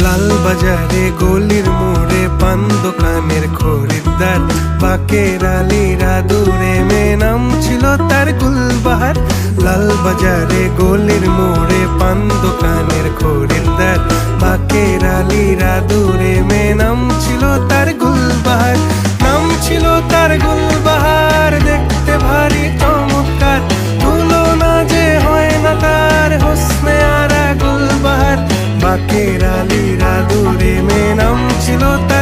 লাল বাজারে গলির মোড়ে পান দোকানের খরিদ্দার, বাকের আলীরা দূরে মেয়ে নাম ছিল তার গুলবাহার। লাল বাজারে গলির মোড়ে পান দোকানের খরিদ্দার, বাকের আলীরা দূরে মেয়ে নাম ছিল তার গুলবাহার। নাম ছিল তার গুলবাহার, দেখতে ভারী চমৎকার, তুলনা যে হয় না তার হোসনে আরা গুলবাহার। বাকের আলীরা দূরে মেয়ে নাম ছিল তার